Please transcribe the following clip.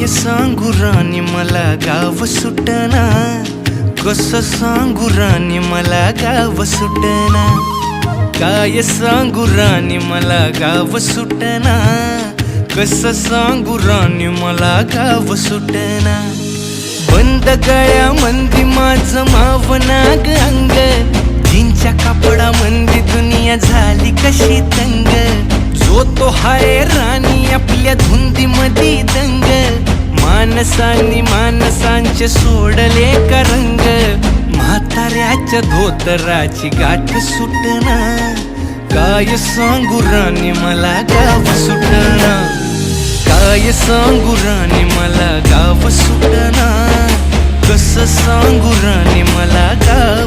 सांगू राणी मला गाव सुटना, कसं सांगू राणी मला गाव सुटना, काय सांगू राणी मला गाव सुटना, कसं सांगू राणी मला गाव सुटना। बंद गळ्यामंदी माझं मावनाग अंग, जीनच्या कापडामंदी दुनिया झाली कशी तंग, जो तो हाय राणी आपल्या धुंदीमधी दंग, माणसांनी माणसांचे सोडले का रंग, म्हाताऱ्याच्या धोतराची गाठ सुटना, काय सांगू राणी मला गाव सुटना, काय सांगू राणी मला गाव सुटना, कसं सांगू राणी मला गाव